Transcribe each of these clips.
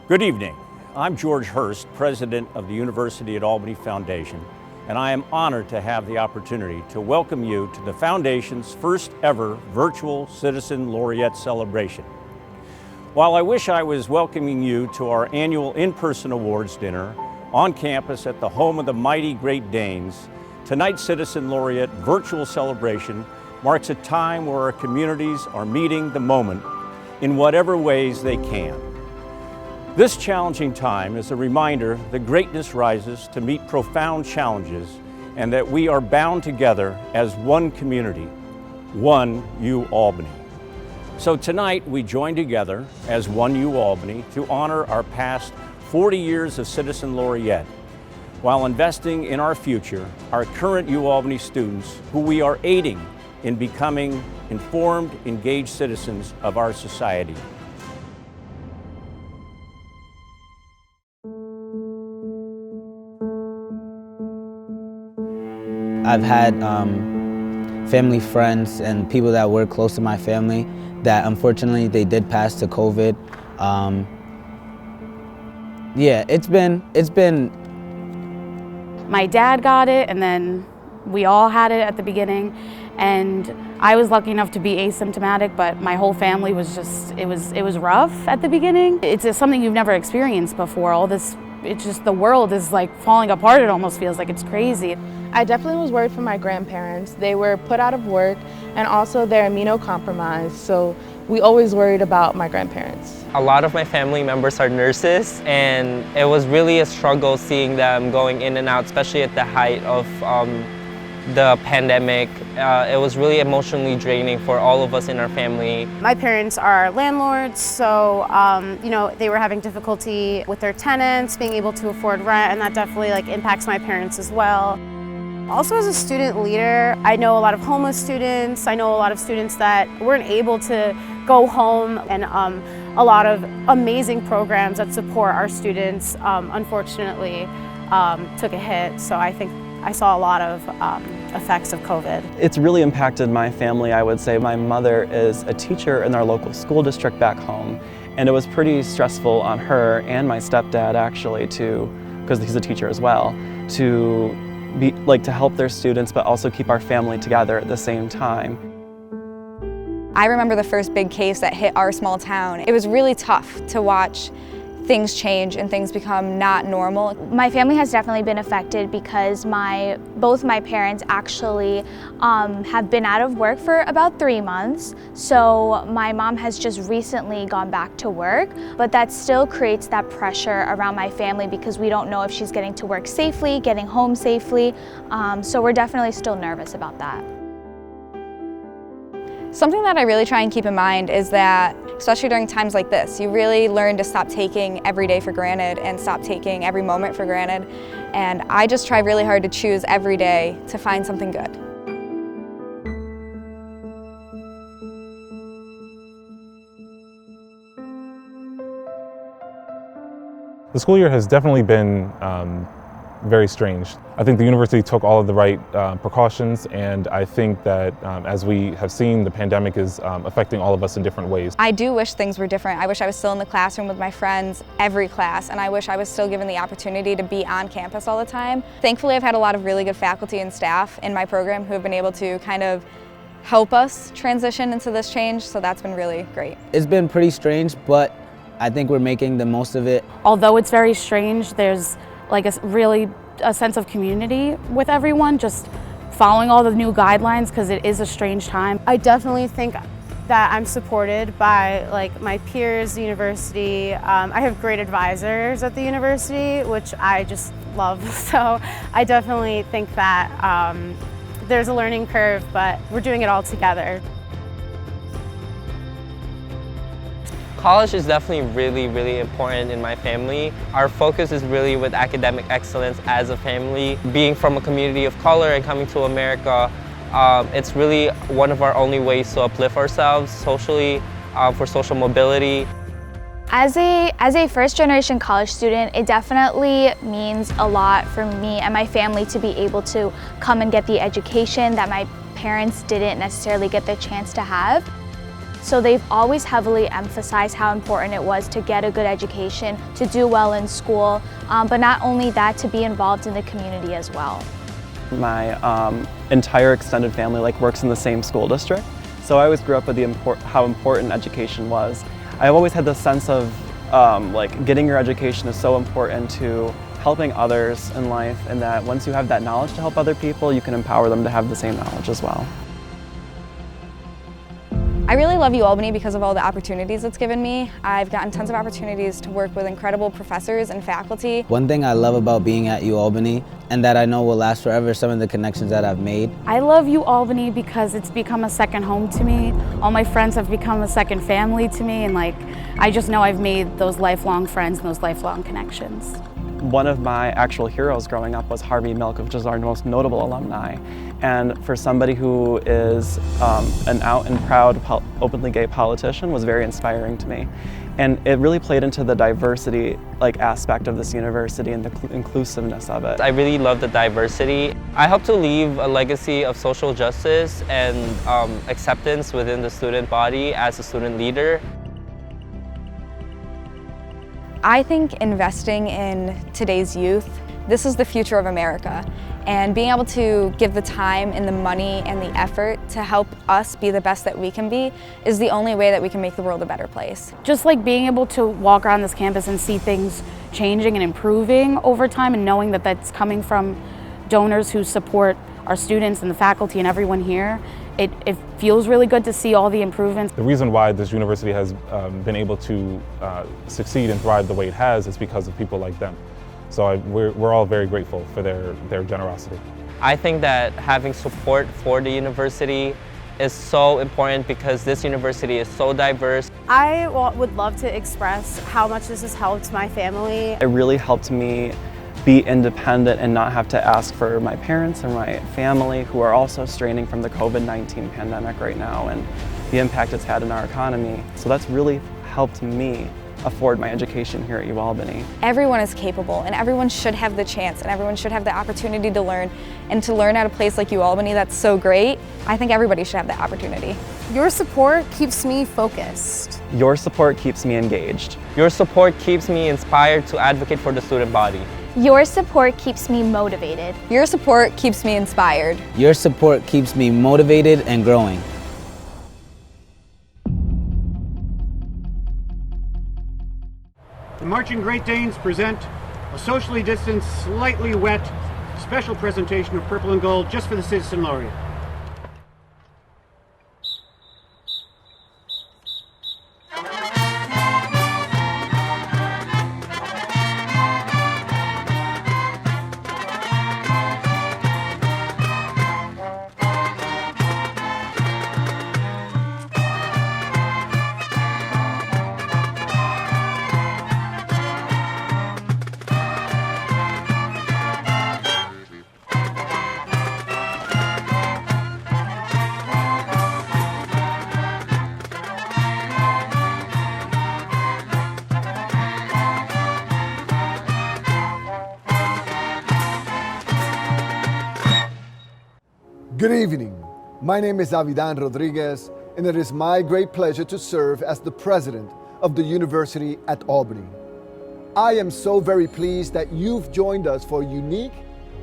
Good evening. I'm George Hurst, president of the University at Albany Foundation, and I am honored to have the opportunity to welcome you to the Foundation's first ever virtual Citizen Laureate celebration. While I wish I was welcoming you to our annual in-person awards dinner on campus at the home of the mighty Great Danes, tonight's Citizen Laureate virtual celebration marks a time where our communities are meeting the moment in whatever ways they can. This challenging time is a reminder that greatness rises to meet profound challenges and that we are bound together as one community, one U Albany. So tonight we join together as one U Albany to honor our past 40 years of Citizen Laureate, while investing in our future, our current U Albany students who we are aiding in becoming informed, engaged citizens of our society. I've had family, friends, and people that were close to my family that unfortunately they did pass to COVID. Yeah, it's been. My dad got it, and then we all had it at the beginning, and I was lucky enough to be asymptomatic, but my whole family was just, it was rough at the beginning. It's just something you've never experienced before. All this, it's just, the world is like falling apart. It almost feels like it's crazy. I definitely was worried for my grandparents. They were put out of work, and also they're immunocompromised, so we always worried about my grandparents. A lot of my family members are nurses, and it was really a struggle seeing them going in and out, especially at the height of the pandemic. It was really emotionally draining for all of us in our family. My parents are landlords, so they were having difficulty with their tenants, being able to afford rent, and that definitely impacts my parents as well. Also, as a student leader, I know a lot of homeless students. I know a lot of students that weren't able to go home, and a lot of amazing programs that support our students unfortunately took a hit. So I think I saw a lot of effects of COVID. It's really impacted my family, I would say. My mother is a teacher in our local school district back home, and it was pretty stressful on her and my stepdad actually because he's a teacher as well, to help their students but also keep our family together at the same time. I remember the first big case that hit our small town. It was really tough to watch things change and things become not normal. My family has definitely been affected because both my parents actually have been out of work for about 3 months. So my mom has just recently gone back to work, but that still creates that pressure around my family because we don't know if she's getting to work safely, getting home safely. So we're definitely still nervous about that. Something that I really try and keep in mind is that, especially during times like this, you really learn to stop taking every day for granted and stop taking every moment for granted. And I just try really hard to choose every day to find something good. The school year has definitely been very strange. I think the university took all of the right precautions, and I think that as we have seen, the pandemic is affecting all of us in different ways. I do wish things were different. I wish I was still in the classroom with my friends every class, and I wish I was still given the opportunity to be on campus all the time. Thankfully, I've had a lot of really good faculty and staff in my program who have been able to kind of help us transition into this change, so that's been really great. It's been pretty strange, but I think we're making the most of it. Although it's very strange, there's a sense of community with everyone, just following all the new guidelines because it is a strange time. I definitely think that I'm supported by my peers, the university. I have great advisors at the university, which I just love. So I definitely think that there's a learning curve, but we're doing it all together. College is definitely really, really important in my family. Our focus is really with academic excellence as a family. Being from a community of color and coming to America, it's really one of our only ways to uplift ourselves socially, for social mobility. As a first-generation college student, it definitely means a lot for me and my family to be able to come and get the education that my parents didn't necessarily get the chance to have. So they've always heavily emphasized how important it was to get a good education, to do well in school, but not only that, to be involved in the community as well. My entire extended family works in the same school district, so I always grew up with how important education was. I've always had this sense of getting your education is so important to helping others in life, and that once you have that knowledge to help other people, you can empower them to have the same knowledge as well. I really love UAlbany because of all the opportunities it's given me. I've gotten tons of opportunities to work with incredible professors and faculty. One thing I love about being at UAlbany, and that I know will last forever, some of the connections that I've made. I love UAlbany because it's become a second home to me. All my friends have become a second family to me, and I just know I've made those lifelong friends and those lifelong connections. One of my actual heroes growing up was Harvey Milk, which is our most notable alumni. And for somebody who is an out and proud openly gay politician, was very inspiring to me. And it really played into the diversity aspect of this university and the inclusiveness of it. I really love the diversity. I hope to leave a legacy of social justice and acceptance within the student body as a student leader. I think investing in today's youth, this is the future of America. And being able to give the time and the money and the effort to help us be the best that we can be is the only way that we can make the world a better place. Just being able to walk around this campus and see things changing and improving over time, and knowing that that's coming from donors who support our students and the faculty and everyone here, it feels really good to see all the improvements. The reason why this university has been able to succeed and thrive the way it has is because of people like them. So we're all very grateful for their generosity. I think that having support for the university is so important because this university is so diverse. I would love to express how much this has helped my family. It really helped me be independent and not have to ask for my parents and my family, who are also straining from the COVID-19 pandemic right now and the impact it's had in our economy. So that's really helped me afford my education here at UAlbany. Everyone is capable, and everyone should have the chance, and everyone should have the opportunity to learn, and to learn at a place like UAlbany that's so great. I think everybody should have the opportunity. Your support keeps me focused. Your support keeps me engaged. Your support keeps me inspired to advocate for the student body. Your support keeps me motivated. Your support keeps me inspired. Your support keeps me motivated and growing. The Marching Great Danes present a socially distanced, slightly wet, special presentation of Purple and Gold just for the Citizen Laureate. Good evening. My name is Avidan Rodriguez, and it is my great pleasure to serve as the president of the University at Albany. I am so very pleased that you've joined us for a unique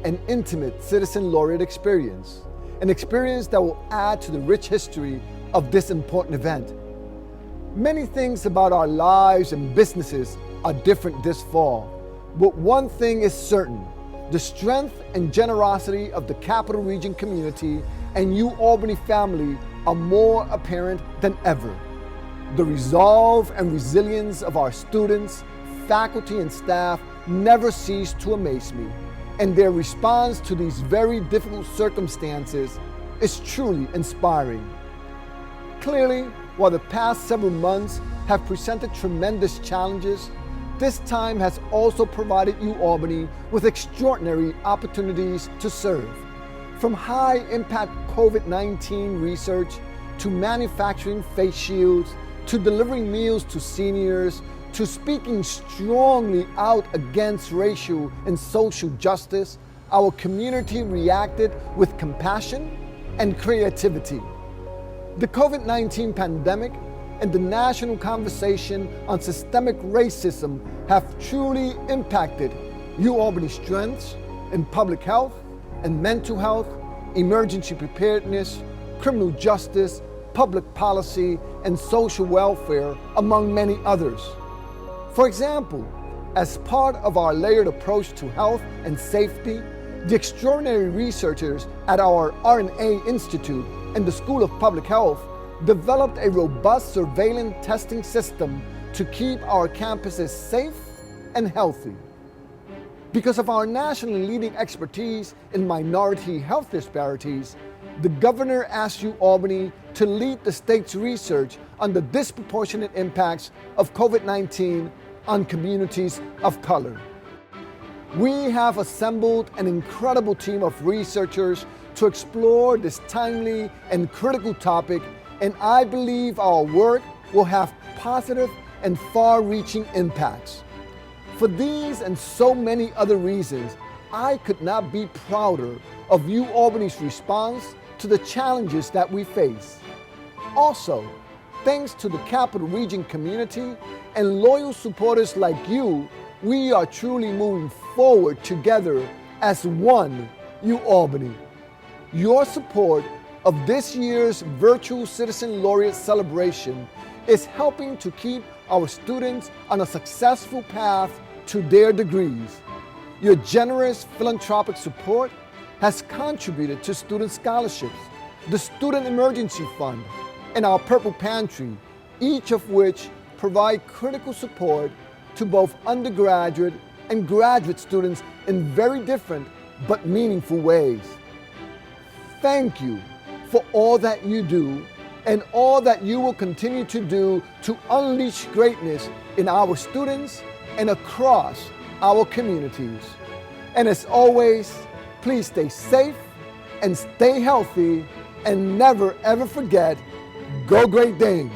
and intimate Citizen Laureate experience, an experience that will add to the rich history of this important event. Many things about our lives and businesses are different this fall, but one thing is certain: the strength and generosity of the Capital Region community and UAlbany family are more apparent than ever. The resolve and resilience of our students, faculty, and staff never cease to amaze me, and their response to these very difficult circumstances is truly inspiring. Clearly, while the past several months have presented tremendous challenges, this time has also provided UAlbany with extraordinary opportunities to serve. From high-impact COVID-19 research, to manufacturing face shields, to delivering meals to seniors, to speaking strongly out against racial and social justice, our community reacted with compassion and creativity. The COVID-19 pandemic and the national conversation on systemic racism have truly impacted UAlbany's strengths in public health and mental health, emergency preparedness, criminal justice, public policy, and social welfare, among many others. For example, as part of our layered approach to health and safety, the extraordinary researchers at our RNA Institute and the School of Public Health developed a robust surveillance testing system to keep our campuses safe and healthy. Because of our nationally leading expertise in minority health disparities, the governor asked UAlbany to lead the state's research on the disproportionate impacts of COVID-19 on communities of color. We have assembled an incredible team of researchers to explore this timely and critical topic, and I believe our work will have positive and far-reaching impacts. For these and so many other reasons, I could not be prouder of UAlbany's response to the challenges that we face. Also, thanks to the Capital Region community and loyal supporters like you, we are truly moving forward together as one UAlbany. Your support of this year's virtual Citizen Laureate celebration is helping to keep our students on a successful path to their degrees. Your generous philanthropic support has contributed to student scholarships, the Student Emergency Fund, and our Purple Pantry, each of which provide critical support to both undergraduate and graduate students in very different but meaningful ways. Thank you for all that you do and all that you will continue to do to unleash greatness in our students and across our communities. And as always, please stay safe and stay healthy, and never ever forget, go Great Danes!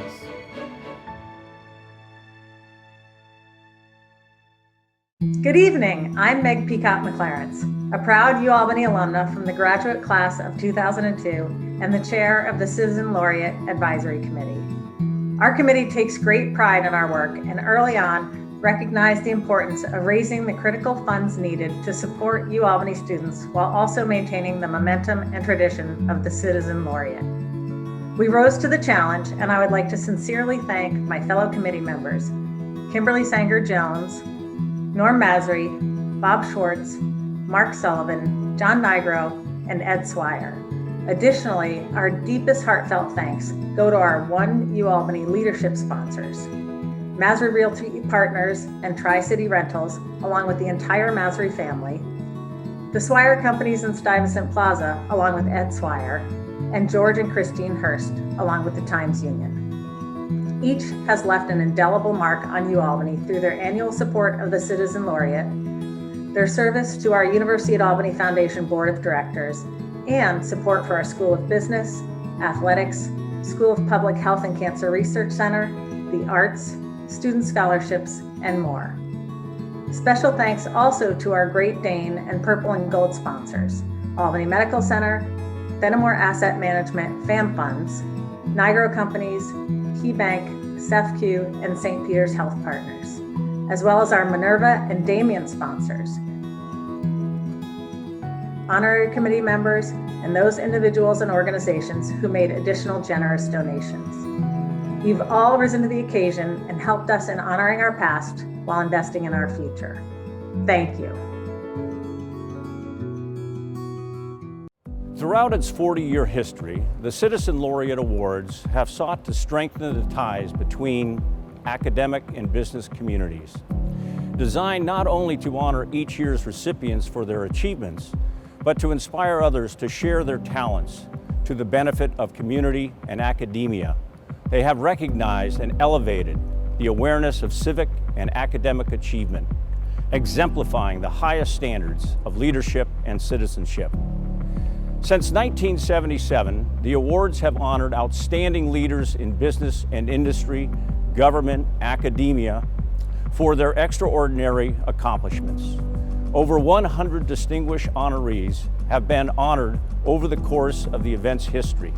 Good evening, I'm Meg Peacock McClarence, a proud UAlbany alumna from the graduate class of 2002 and the chair of the Citizen Laureate Advisory Committee. Our committee takes great pride in our work and early on recognized the importance of raising the critical funds needed to support UAlbany students while also maintaining the momentum and tradition of the Citizen Laureate. We rose to the challenge, and I would like to sincerely thank my fellow committee members, Kimberly Sanger-Jones, Norm Masry, Bob Schwartz, Mark Sullivan, John Nigro, and Ed Swire. Additionally, our deepest heartfelt thanks go to our One UAlbany leadership sponsors, Masry Realty Partners and Tri-City Rentals, along with the entire Masry family, the Swire Companies in Stuyvesant Plaza, along with Ed Swire, and George and Christine Hurst, along with the Times Union. Each has left an indelible mark on UAlbany through their annual support of the Citizen Laureate, their service to our University at Albany Foundation Board of Directors, and support for our School of Business, Athletics, School of Public Health and Cancer Research Center, the Arts, student scholarships, and more. Special thanks also to our Great Dane and Purple and Gold sponsors, Albany Medical Center, Fenimore Asset Management, FAM Funds, Nigro Companies, KeyBank, SEFCU, and St. Peter's Health Partners, as well as our Minerva and Damien sponsors, honorary committee members, and those individuals and organizations who made additional generous donations. You've all risen to the occasion and helped us in honoring our past while investing in our future. Thank you. Throughout its 40-year history, the Citizen Laureate Awards have sought to strengthen the ties between academic and business communities. Designed not only to honor each year's recipients for their achievements, but to inspire others to share their talents to the benefit of community and academia. They have recognized and elevated the awareness of civic and academic achievement, exemplifying the highest standards of leadership and citizenship. Since 1977, the awards have honored outstanding leaders in business and industry, government, academia, for their extraordinary accomplishments. Over 100 distinguished honorees have been honored over the course of the event's history,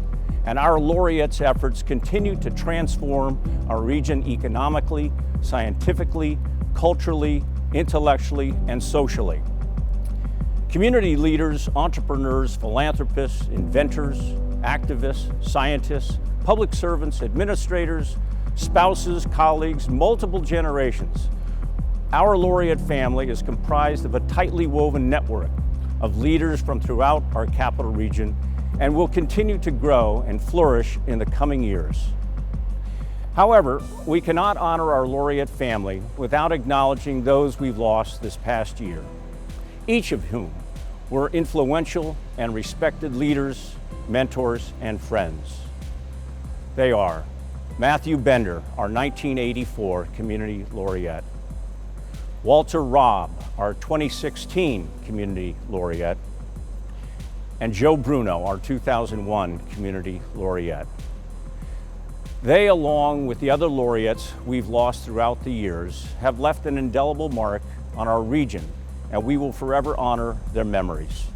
and our laureates' efforts continue to transform our region economically, scientifically, culturally, intellectually, and socially. Community leaders, entrepreneurs, philanthropists, inventors, activists, scientists, public servants, administrators, spouses, colleagues, multiple generations. Our laureate family is comprised of a tightly woven network of leaders from throughout our capital region and will continue to grow and flourish in the coming years. However, we cannot honor our laureate family without acknowledging those we've lost this past year, each of whom were influential and respected leaders, mentors, and friends. They are Matthew Bender, our 1984 Community Laureate, Walter Robb, our 2016 Community Laureate, and Joe Bruno, our 2001 Community Laureate. They, along with the other laureates we've lost throughout the years, have left an indelible mark on our region, and we will forever honor their memories.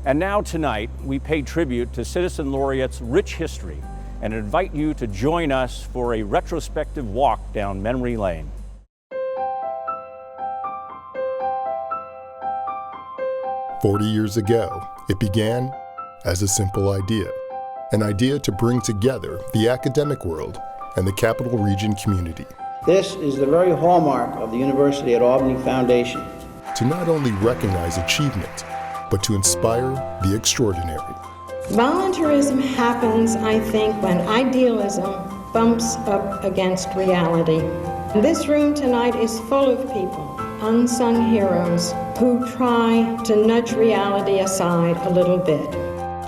And now tonight, we pay tribute to Citizen Laureate's rich history and invite you to join us for a retrospective walk down memory lane. "40 years ago, it began as a simple idea. An idea to bring together the academic world and the Capital Region community. This is the very hallmark of the University at Albany Foundation. To not only recognize achievement, but to inspire the extraordinary. Volunteerism happens, I think, when idealism bumps up against reality. This room tonight is full of people, unsung heroes, who try to nudge reality aside a little bit.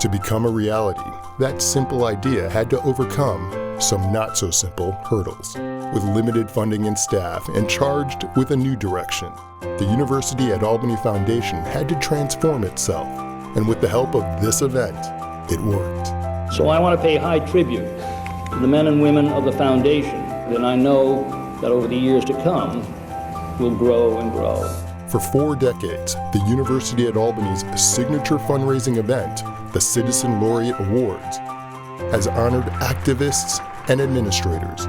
To become a reality, that simple idea had to overcome some not-so-simple hurdles. With limited funding and staff and charged with a new direction, the University at Albany Foundation had to transform itself, and with the help of this event, it worked. So I want to pay high tribute to the men and women of the foundation, and I know that over the years to come, we'll grow and grow. For 4 decades, the University at Albany's signature fundraising event, the Citizen Laureate Awards, has honored activists and administrators,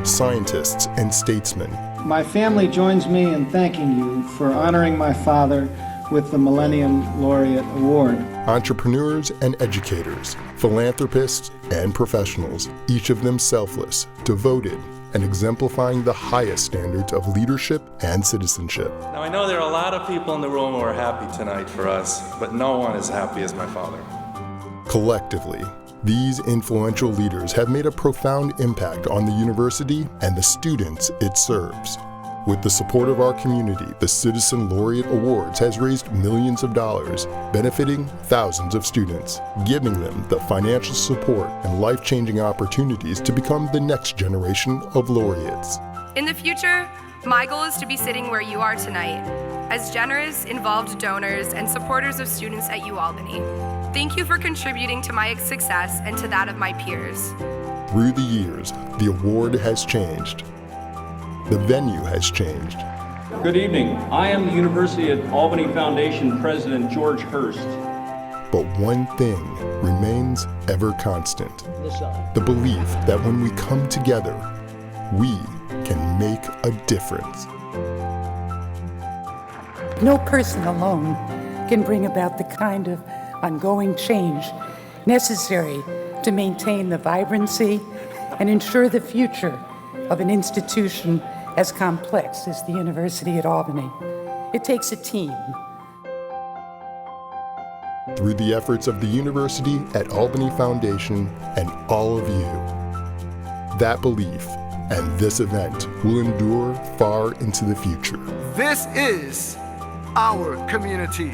scientists and statesmen. My family joins me in thanking you for honoring my father with the Millennium Laureate Award. Entrepreneurs and educators, philanthropists and professionals, each of them selfless, devoted, and exemplifying the highest standards of leadership and citizenship. Now I know there are a lot of people in the room who are happy tonight for us, but no one is happy as my father. Collectively, these influential leaders have made a profound impact on the university and the students it serves. With the support of our community, the Citizen Laureate Awards has raised millions of dollars, benefiting thousands of students, giving them the financial support and life-changing opportunities to become the next generation of laureates. In the future, my goal is to be sitting where you are tonight, as generous, involved donors and supporters of students at UAlbany. Thank you for contributing to my success and to that of my peers. Through the years, the award has changed. The venue has changed. Good evening. I am the University at Albany Foundation President George Hurst. But one thing remains ever constant. The belief that when we come together, we can make a difference. No person alone can bring about the kind of ongoing change necessary to maintain the vibrancy and ensure the future of an institution as complex as the University at Albany. It takes a team. Through the efforts of the University at Albany Foundation and all of you, that belief and this event will endure far into the future. This is our community.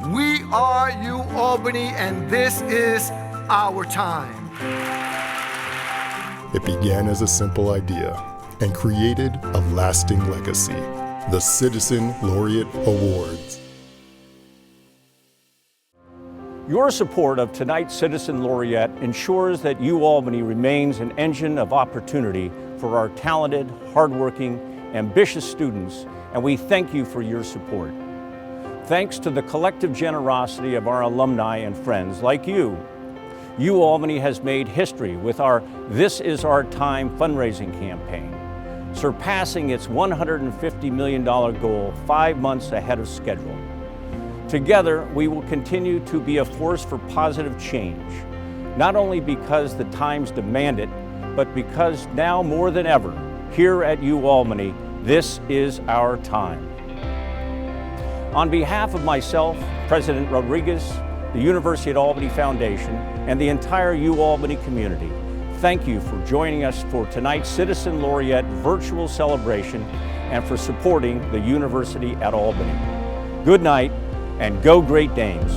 We are UAlbany, and this is our time. It began as a simple idea and created a lasting legacy, the Citizen Laureate Awards. Your support of tonight's Citizen Laureate ensures that UAlbany remains an engine of opportunity for our talented, hardworking, ambitious students, and we thank you for your support. Thanks to the collective generosity of our alumni and friends like you, UAlbany has made history with our This Is Our Time fundraising campaign, surpassing its $150 million goal 5 months ahead of schedule. Together, we will continue to be a force for positive change, not only because the times demand it, but because now more than ever, here at UAlbany, this is our time. On behalf of myself, President Rodriguez, the University at Albany Foundation, and the entire UAlbany community, thank you for joining us for tonight's Citizen Laureate virtual celebration and for supporting the University at Albany. Good night and go Great Danes.